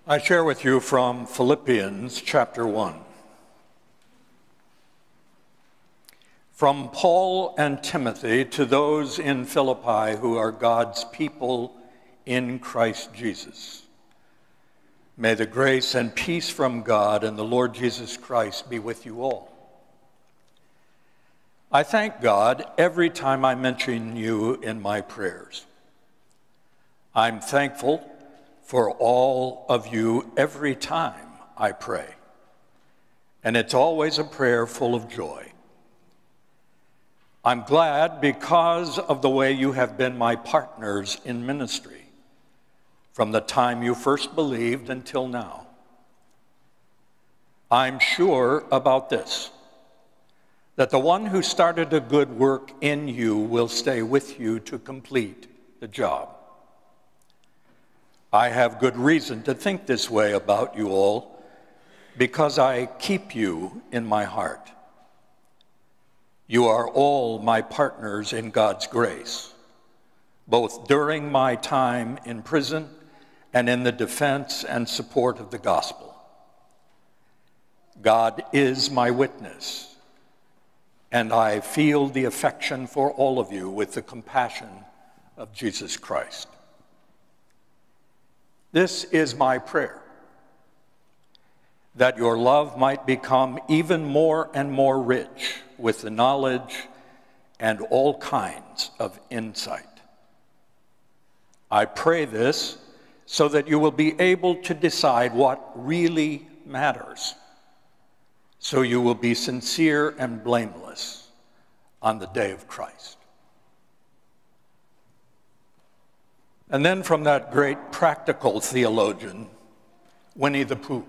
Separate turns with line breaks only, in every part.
I share with you from Philippians chapter 1. From Paul and Timothy to those in Philippi who are God's people in Christ Jesus. May the grace and peace from God and the Lord Jesus Christ be with you all. I thank God every time I mention you in my prayers. I'm thankful for all of you every time I pray. And it's always a prayer full of joy. I'm glad because of the way you have been my partners in ministry from the time you first believed until now. I'm sure about this, that the one who started a good work in you will stay with you to complete the job. I have good reason to think this way about you all because I keep you in my heart. You are all my partners in God's grace, both during my time in prison and in the defense and support of the gospel. God is my witness, and I feel the affection for all of you with the compassion of Jesus Christ. This is my prayer, that your love might become even more and more rich with the knowledge and all kinds of insight. I pray this so that you will be able to decide what really matters, so you will be sincere and blameless on the day of Christ. And then from that great practical theologian, Winnie the Pooh,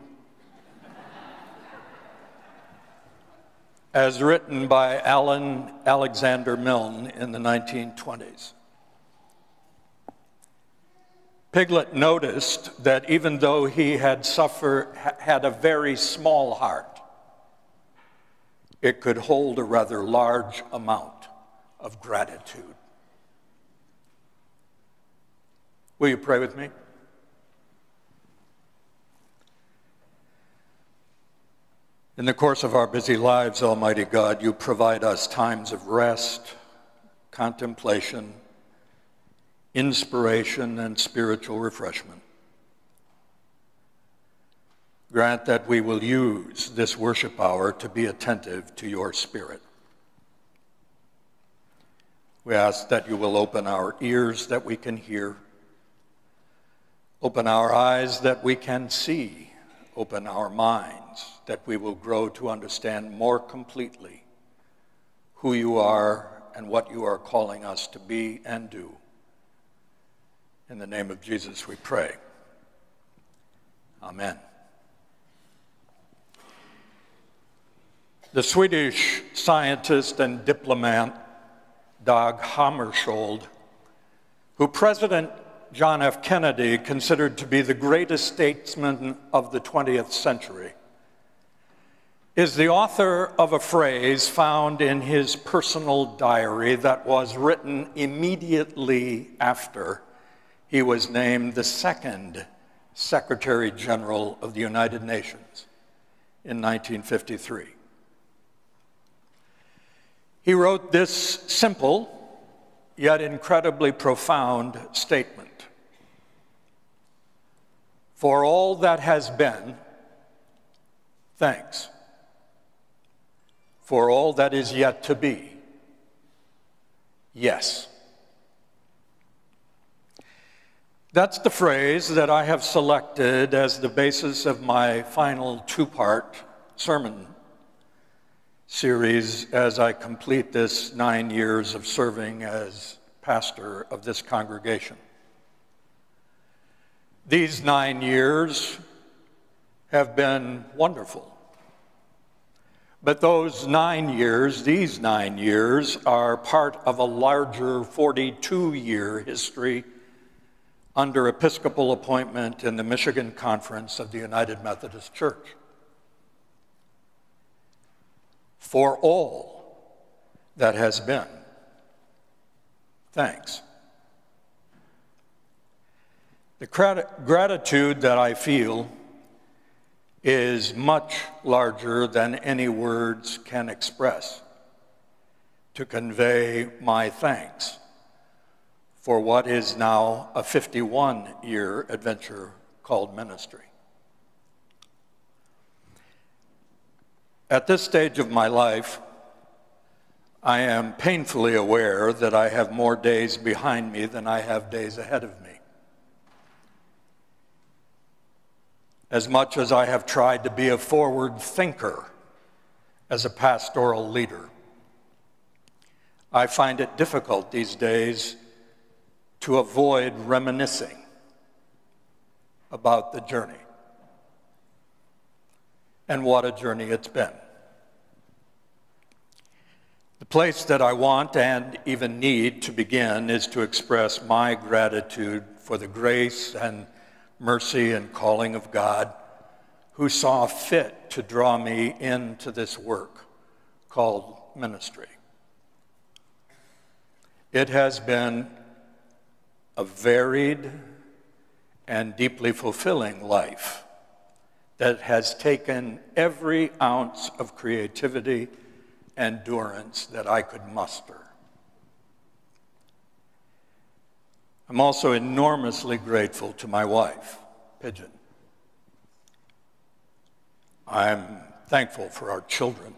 as written by Alan Alexander Milne in the 1920s. Piglet noticed that even though he had a very small heart, it could hold a rather large amount of gratitude. Will you pray with me? In the course of our busy lives, Almighty God, you provide us times of rest, contemplation, inspiration, and spiritual refreshment. Grant that we will use this worship hour to be attentive to your Spirit. We ask that you will open our ears that we can hear, open our eyes that we can see, open our minds that we will grow to understand more completely who you are and what you are calling us to be and do. In the name of Jesus we pray. Amen. The Swedish scientist and diplomat Dag Hammarskjöld, who President John F. Kennedy considered to be the greatest statesman of the 20th century, is the author of a phrase found in his personal diary that was written immediately after he was named the second Secretary General of the United Nations in 1953. He wrote this simple, yet incredibly profound statement. For all that has been, thanks. For all that is yet to be, yes. That's the phrase that I have selected as the basis of my final two-part sermon series as I complete this 9 years of serving as pastor of this congregation. These 9 years have been wonderful. But these 9 years, are part of a larger 42-year history under Episcopal appointment in the Michigan Conference of the United Methodist Church. For all that has been, thanks. The gratitude that I feel is much larger than any words can express to convey my thanks for what is now a 51-year adventure called ministry. At this stage of my life, I am painfully aware that I have more days behind me than I have days ahead of me. As much as I have tried to be a forward thinker as a pastoral leader, I find it difficult these days to avoid reminiscing about the journey. And what a journey it's been. The place that I want and even need to begin is to express my gratitude for the grace and mercy and calling of God, who saw fit to draw me into this work called ministry. It has been a varied and deeply fulfilling life that has taken every ounce of creativity and endurance that I could muster. I'm also enormously grateful to my wife, Pigeon. I'm thankful for our children,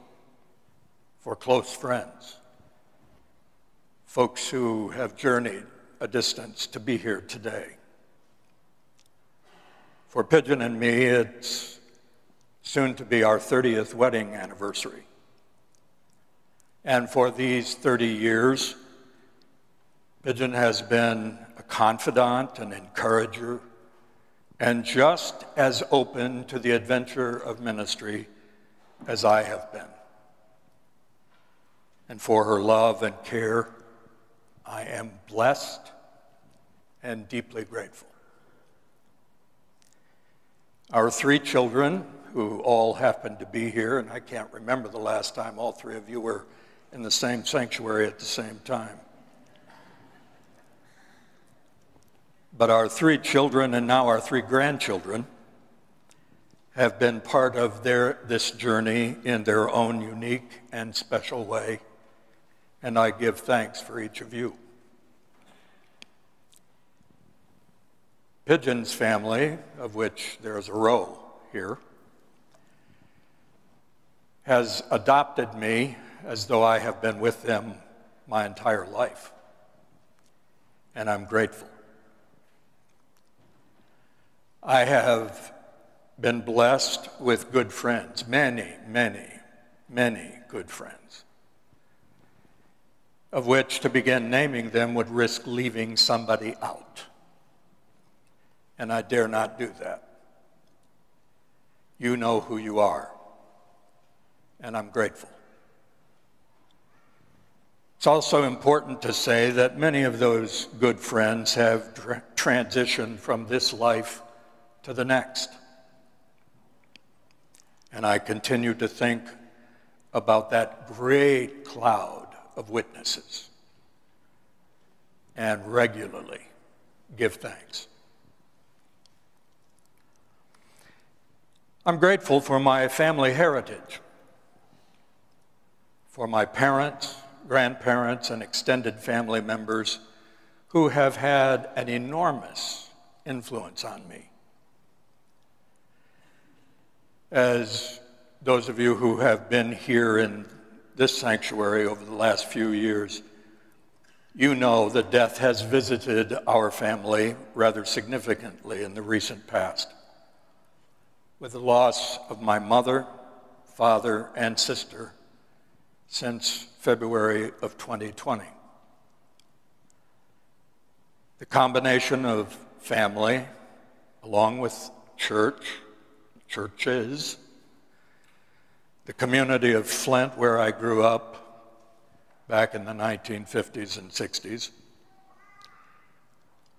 for close friends, folks who have journeyed a distance to be here today. For Pigeon and me, it's soon to be our 30th wedding anniversary. And for these 30 years, Pigeon has been a confidant, an encourager, and just as open to the adventure of ministry as I have been. And for her love and care, I am blessed and deeply grateful. Our 3 children, who all happen to be here, and I can't remember the last time all 3 of you were in the same sanctuary at the same time. But our 3 children and now our 3 grandchildren have been part of this journey in their own unique and special way, and I give thanks for each of you. Pigeon's family, of which there's a row here, has adopted me as though I have been with them my entire life, and I'm grateful. I have been blessed with good friends, many, many, many good friends, of which to begin naming them would risk leaving somebody out. And I dare not do that. You know who you are, and I'm grateful. It's also important to say that many of those good friends have transitioned from this life to the next. And I continue to think about that great cloud of witnesses and regularly give thanks. I'm grateful for my family heritage, for my parents, grandparents, and extended family members who have had an enormous influence on me. As those of you who have been here in this sanctuary over the last few years, you know that death has visited our family rather significantly in the recent past, with the loss of my mother, father, and sister since February of 2020. The combination of family, along with churches, the community of Flint, where I grew up back in the 1950s and 60s,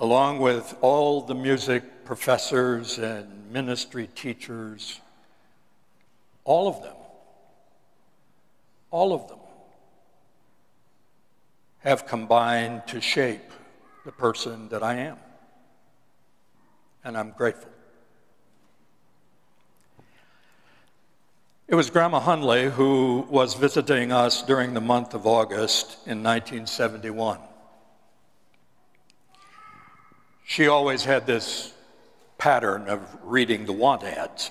along with all the music professors and ministry teachers, all of them have combined to shape the person that I am. and I'm grateful. It was Grandma Hundley who was visiting us during the month of August in 1971. She always had this pattern of reading the want ads.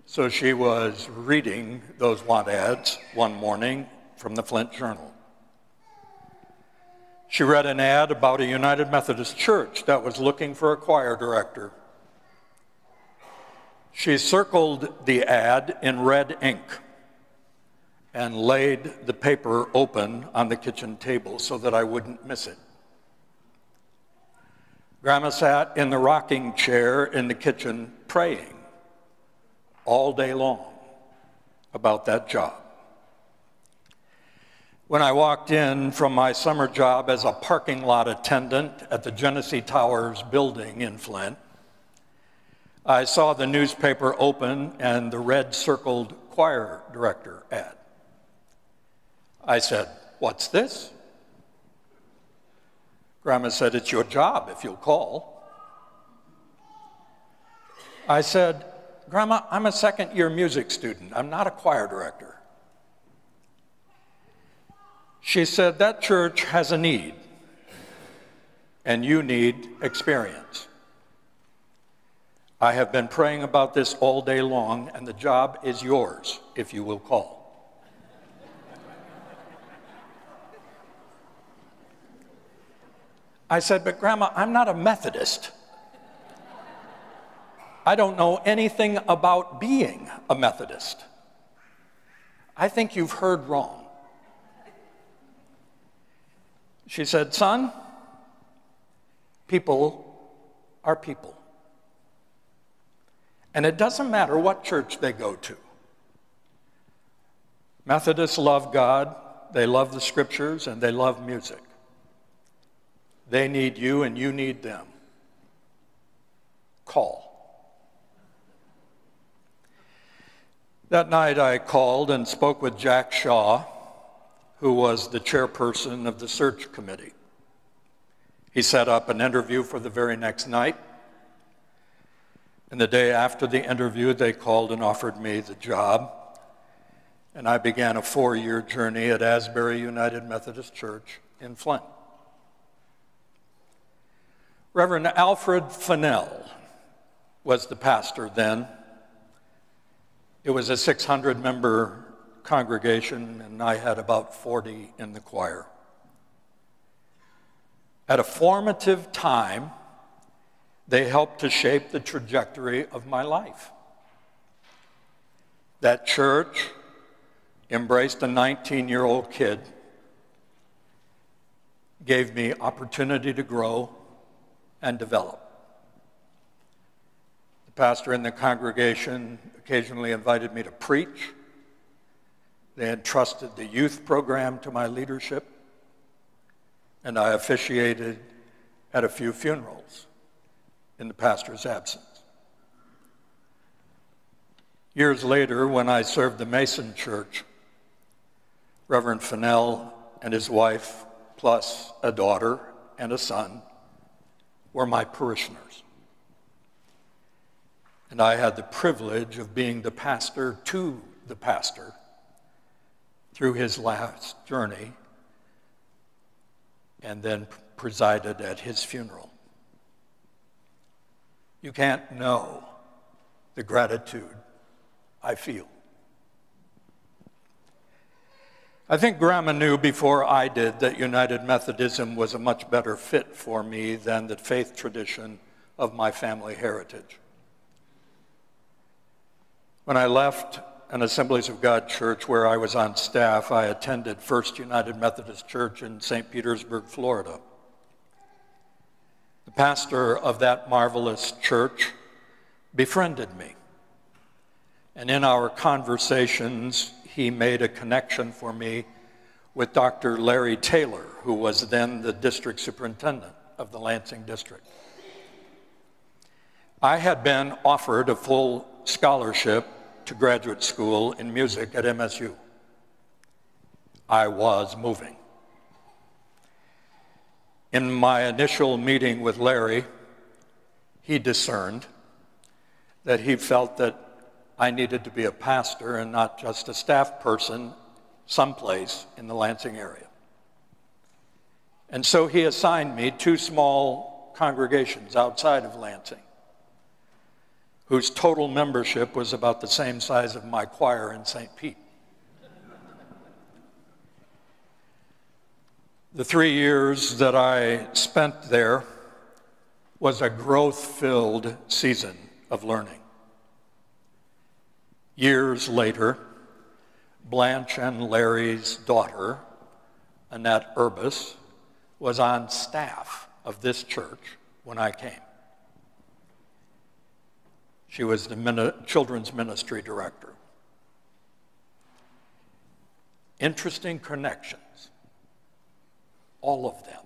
So she was reading those want ads one morning from the Flint Journal. She read an ad about a United Methodist church that was looking for a choir director. She circled the ad in red ink and laid the paper open on the kitchen table so that I wouldn't miss it. Grandma sat in the rocking chair in the kitchen praying all day long about that job. When I walked in from my summer job as a parking lot attendant at the Genesee Towers building in Flint, I saw the newspaper open and the red circled choir director ad. I said, "What's this?" Grandma said, "It's your job if you'll call." I said, "Grandma, I'm a second-year music student. I'm not a choir director." She said, "That church has a need, and you need experience. I have been praying about this all day long, and the job is yours if you will call." I said, "But Grandma, I'm not a Methodist. I don't know anything about being a Methodist." "I think you've heard wrong." She said, "Son, people are people. And it doesn't matter what church they go to. Methodists love God, they love the scriptures, and they love music. They need you and you need them. Call." That night I called and spoke with Jack Shaw, who was the chairperson of the search committee. He set up an interview for the very next night. And the day after the interview, they called and offered me the job. And I began a 4-year journey at Asbury United Methodist Church in Flint. Reverend Alfred Fennell was the pastor then. It was a 600-member congregation, and I had about 40 in the choir. At a formative time, they helped to shape the trajectory of my life. That church embraced a 19-year-old kid, gave me opportunity to grow and develop. The pastor in the congregation occasionally invited me to preach. They entrusted the youth program to my leadership, and I officiated at a few funerals in the pastor's absence. Years later, when I served the Mason Church, Reverend Fennell and his wife, plus a daughter and a son, were my parishioners. And I had the privilege of being the pastor to the pastor through his last journey, and then presided at his funeral. You can't know the gratitude I feel. I think Grandma knew before I did that United Methodism was a much better fit for me than the faith tradition of my family heritage. When I left an Assemblies of God church where I was on staff, I attended First United Methodist Church in St. Petersburg, Florida. The pastor of that marvelous church befriended me. And in our conversations, he made a connection for me with Dr. Larry Taylor, who was then the district superintendent of the Lansing district. I had been offered a full scholarship to graduate school in music at MSU. I was moving. In my initial meeting with Larry, he discerned that he felt that I needed to be a pastor and not just a staff person someplace in the Lansing area. And so he assigned me 2 small congregations outside of Lansing, whose total membership was about the same size of my choir in St. Pete. The 3 years that I spent there was a growth-filled season of learning. Years later, Blanche and Larry's daughter, Annette Urbis, was on staff of this church when I came. She was the children's ministry director. Interesting connections, all of them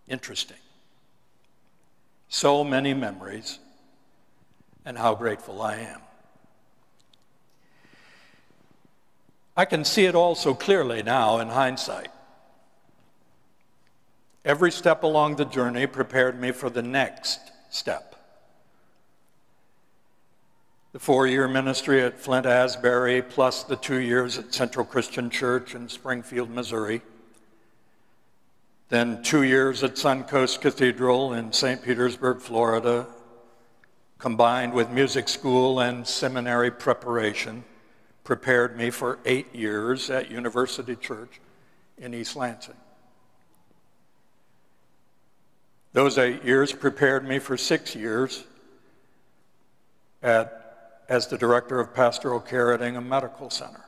interesting. So many memories, and how grateful I am. I can see it all so clearly now in hindsight. Every step along the journey prepared me for the next step. The 4-year ministry at Flint Asbury, plus the 2 years at Central Christian Church in Springfield, Missouri. Then 2 years at Suncoast Cathedral in St. Petersburg, Florida, combined with music school and seminary preparation, prepared me for 8 years at University Church in East Lansing. Those 8 years prepared me for 6 years as the director of pastoral care at Ingham Medical Center.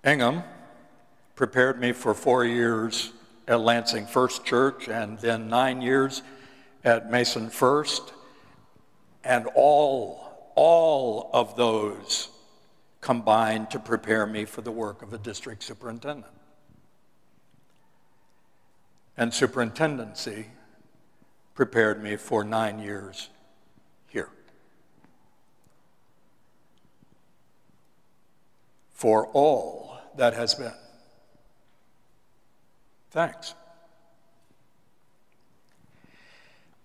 Ingham prepared me for 4 years at Lansing First Church and then 9 years at Mason First. And all of those combined to prepare me for the work of a district superintendent. And superintendency prepared me for 9 years here. For all that has been. Thanks.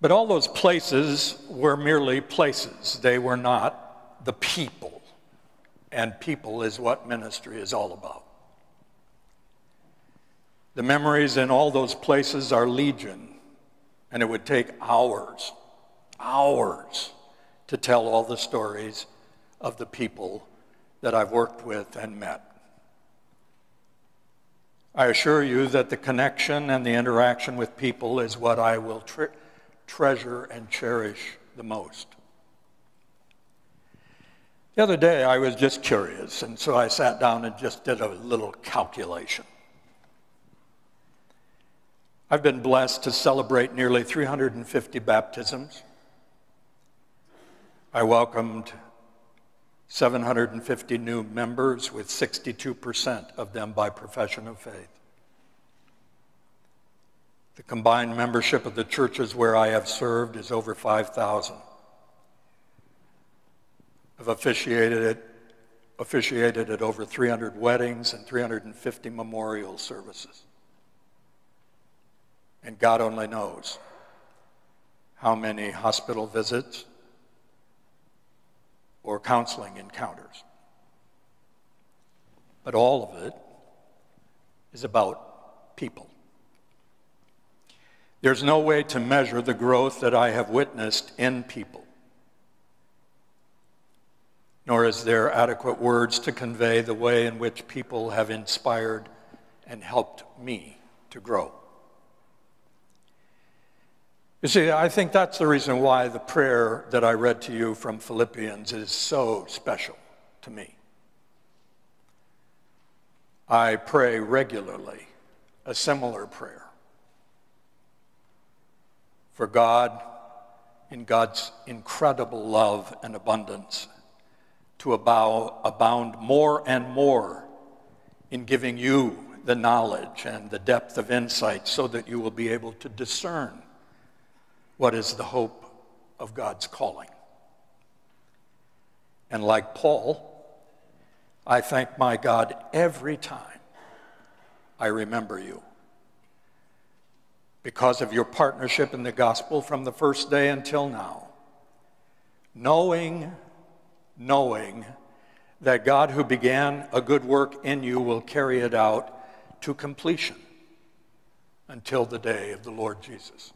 But all those places were merely places. They were not the people. And people is what ministry is all about. The memories in all those places are legion, and it would take hours to tell all the stories of the people that I've worked with and met. I assure you that the connection and the interaction with people is what I will treasure and cherish the most. The other day I was just curious, and so I sat down and just did a little calculation. I've been blessed to celebrate nearly 350 baptisms. I welcomed 750 new members, with 62% of them by profession of faith. The combined membership of the churches where I have served is over 5,000. I've officiated at over 300 weddings and 350 memorial services. And God only knows how many hospital visits or counseling encounters. But all of it is about people. There's no way to measure the growth that I have witnessed in people, nor is there adequate words to convey the way in which people have inspired and helped me to grow. You see, I think that's the reason why the prayer that I read to you from Philippians is so special to me. I pray regularly a similar prayer for God, in God's incredible love and abundance, to abound more and more in giving you the knowledge and the depth of insight so that you will be able to discern what is the hope of God's calling. And like Paul, I thank my God every time I remember you. because of your partnership in the gospel from the first day until now, knowing that God who began a good work in you will carry it out to completion until the day of the Lord Jesus.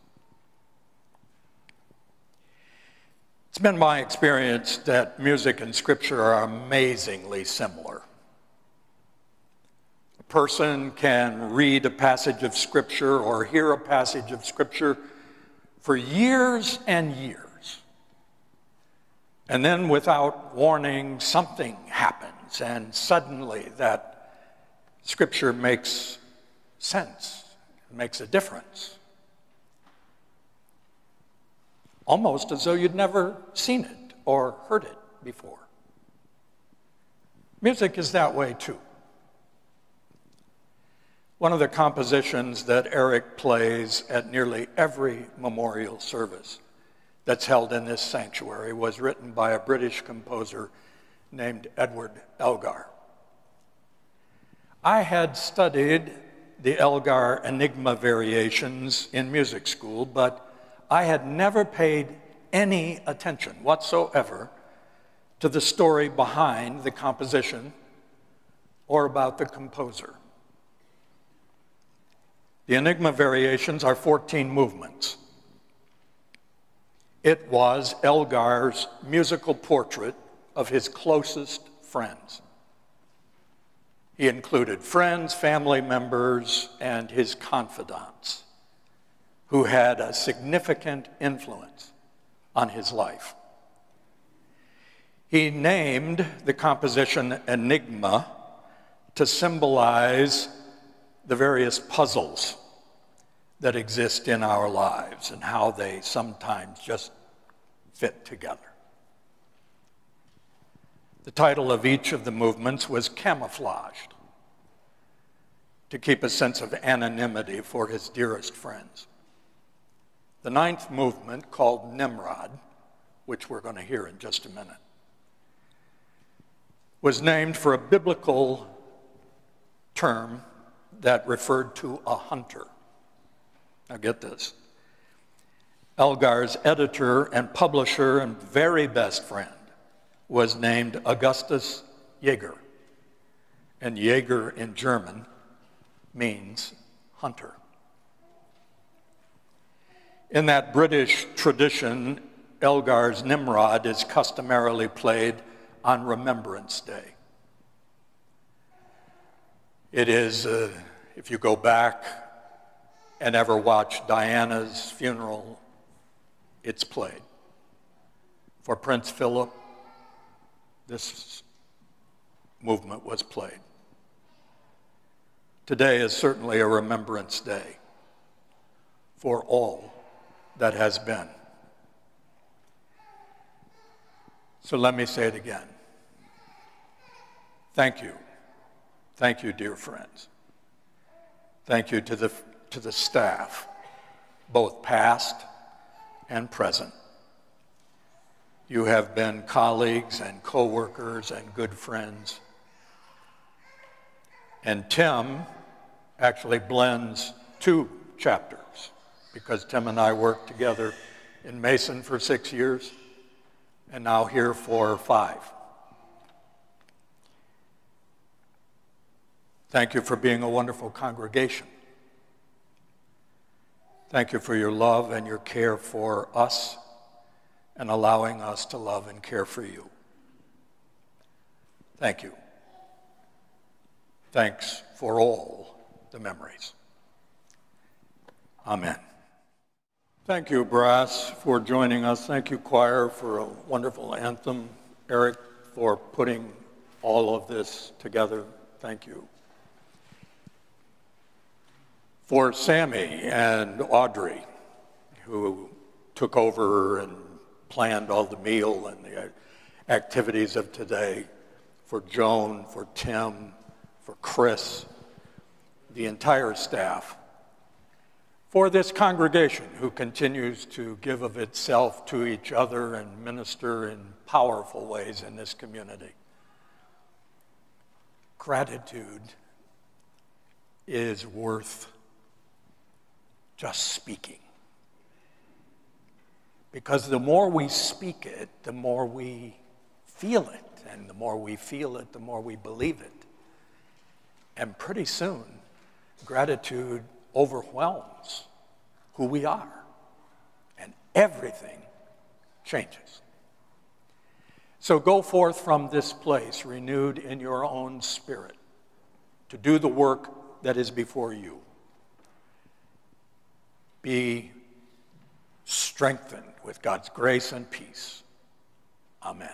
It's been my experience that music and Scripture are amazingly similar. A person can read a passage of Scripture or hear a passage of Scripture for years and years. And then without warning, something happens, and suddenly that Scripture makes sense, makes a difference. Almost as though you'd never seen it or heard it before. Music is that way too. One of the compositions that Eric plays at nearly every memorial service that's held in this sanctuary was written by a British composer named Edward Elgar. I had studied the Elgar Enigma variations in music school, but I had never paid any attention whatsoever to the story behind the composition or about the composer. The Enigma variations are 14 movements. It was Elgar's musical portrait of his closest friends. He included friends, family members, and his confidants who had a significant influence on his life. He named the composition Enigma to symbolize the various puzzles that exist in our lives and how they sometimes just fit together. The title of each of the movements was Camouflaged, to keep a sense of anonymity for his dearest friends. The ninth movement, called Nimrod, which we're going to hear in just a minute, was named for a biblical term that referred to a hunter. Now get this. Elgar's editor and publisher and very best friend was named Augustus Jäger, and Jäger in German means hunter. In that British tradition, Elgar's Nimrod is customarily played on Remembrance Day. It is, if you go back and ever watch Diana's funeral, it's played. For Prince Philip, this movement was played. Today is certainly a Remembrance Day for all that has been. So let me say it again. Thank you. Thank you, dear friends. Thank you to the staff, both past and present. You have been colleagues and co-workers and good friends. And Tim actually blends two chapters, because Tim and I worked together in Mason for 6 years, and now here for 5. Thank you for being a wonderful congregation. Thank you for your love and your care for us and allowing us to love and care for you. Thank you. Thanks for all the memories. Amen. Thank you, brass, for joining us. Thank you, choir, for a wonderful anthem. Eric, for putting all of this together. Thank you. For Sammy and Audrey, who took over and planned all the meal and the activities of today. For Joan, for Tim, for Chris, the entire staff. For this congregation who continues to give of itself to each other and minister in powerful ways in this community. Gratitude is worth just speaking. Because the more we speak it, the more we feel it. And the more we feel it, the more we believe it. And pretty soon, gratitude overwhelms who we are. And everything changes. So go forth from this place renewed in your own spirit to do the work that is before you. Be strengthened with God's grace and peace. Amen.